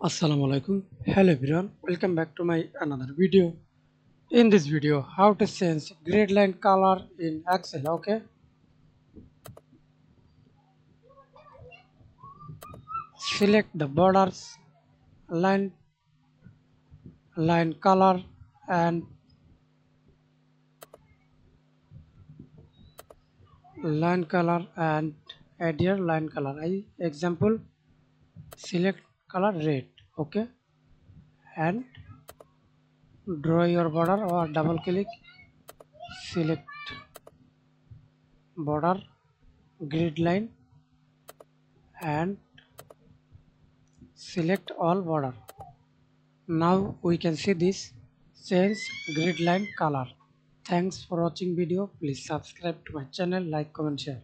Assalamu alaikum. Hello everyone, welcome back to my another video. In this video, how to change grid line color in Excel. Okay, select the borders, line color, and add your line color. I example select color red. Okay, and draw your border or double click, select border, grid line, and select all border. Now we can see this change grid line color. Thanks for watching video. Please subscribe to my channel, like, comment, share.